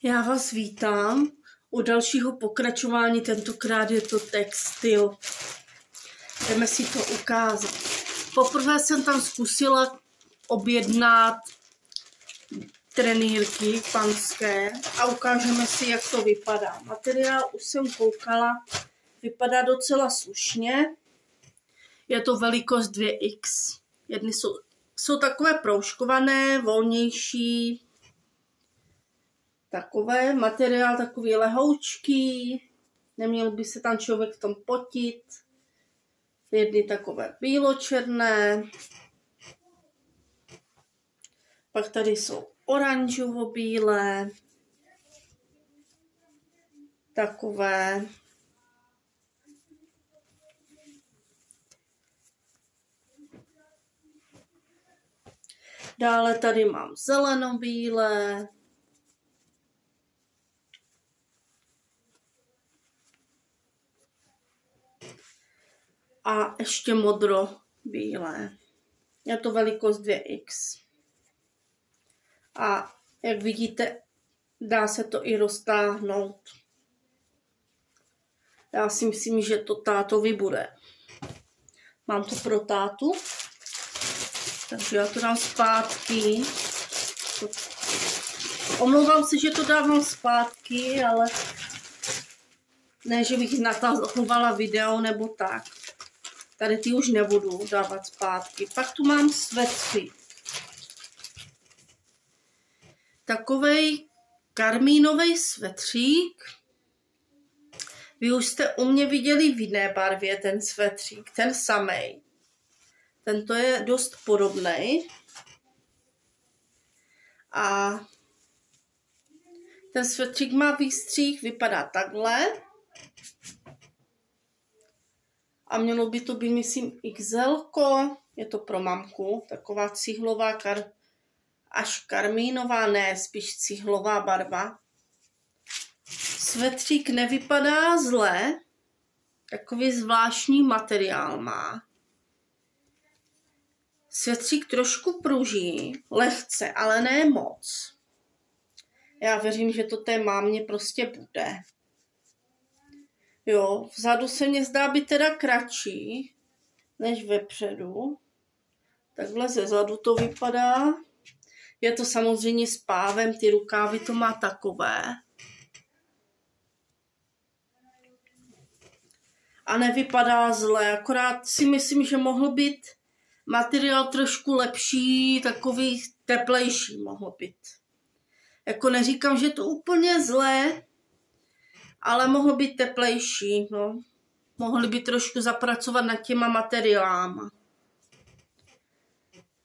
Já vás vítám u dalšího pokračování, tentokrát je to textil. Jdeme si to ukázat. Poprvé jsem tam zkusila objednat trenýrky panské a ukážeme si, jak to vypadá. Materiál už jsem koukala, vypadá docela slušně. Je to velikost 2X. Jedny jsou takové proužkované, volnější, takové, materiál takový lehoučký, neměl by se tam člověk v tom potit. Jedny takové bíločerné, pak tady jsou oranžovo-bílé, takové. Dále tady mám zeleno-bílé, a ještě modro-bílé. Je to velikost 2X. A jak vidíte, dá se to i roztáhnout. Já si myslím, že to tátovi bude. Mám to pro tátu. Takže já to dám zpátky. Omlouvám se, že to dávám zpátky, ale ne, že bych natahovala video nebo tak. Tady ty už nebudu dávat zpátky. Pak tu mám svetry. Takovej karmínový svetřík. Vy už jste u mě viděli v jiné barvě ten svetřík, ten samej. Tento je dost podobný. A ten svetřík má výstřih, vypadá takhle. A mělo by to být, myslím, XL-ko. Je to pro mamku. Taková cihlová, až karmínová, ne, spíš cihlová barva. Svetřík nevypadá zle. Takový zvláštní materiál má. Svetřík trošku pruží, lehce, ale ne moc. Já věřím, že to té mámě prostě bude. Jo, vzadu se mně zdá být teda kratší než vepředu. Takhle zezadu to vypadá. Je to samozřejmě s pávem, ty rukávy to má takové. A nevypadá zle, akorát si myslím, že mohl být materiál trošku lepší, takový teplejší mohl být. Jako neříkám, že to úplně zlé, ale mohl být teplejší, no. Mohli by trošku zapracovat nad těma materiálama.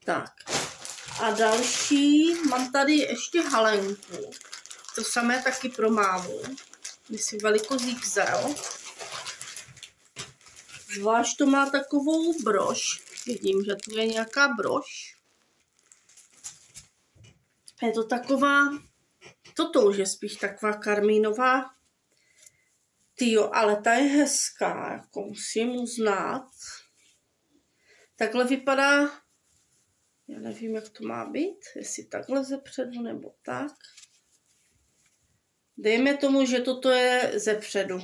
Tak. A další, mám tady ještě halenku. To samé taky pro mámu. Myslím velikost XL. Zvlášť to má takovou brož. Vidím, že tu je nějaká brož. Je to taková, toto už je spíš taková karmínová. Tyjo, ale ta je hezká, jako musím uznat. Takhle vypadá, já nevím, jak to má být, jestli takhle zepředu nebo tak. Dejme tomu, že toto je zepředu.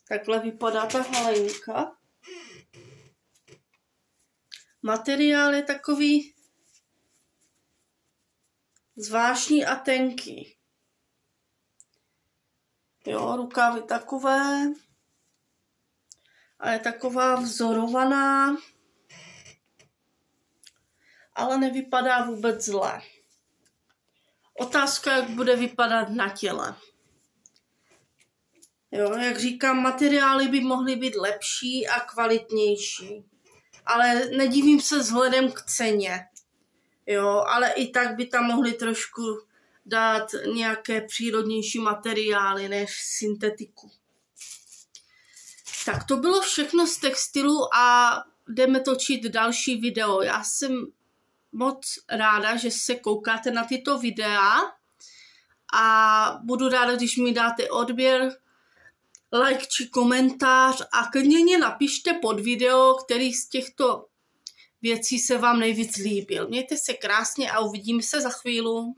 Takhle vypadá ta halenka. Materiál je takový zvláštní a tenký. Jo, rukávy takové. A je taková vzorovaná. Ale nevypadá vůbec zle. Otázka, jak bude vypadat na těle. Jo, jak říkám, materiály by mohly být lepší a kvalitnější. Ale nedivím se vzhledem k ceně. Jo, ale i tak by tam mohli trošku dát nějaké přírodnější materiály než syntetiku. Tak to bylo všechno z textilu a jdeme točit další video. Já jsem moc ráda, že se koukáte na tyto videa a budu ráda, když mi dáte odběr, like či komentář a klidně mě napište pod video, který z těchto věcí se vám nejvíc líbil. Mějte se krásně a uvidíme se za chvíli.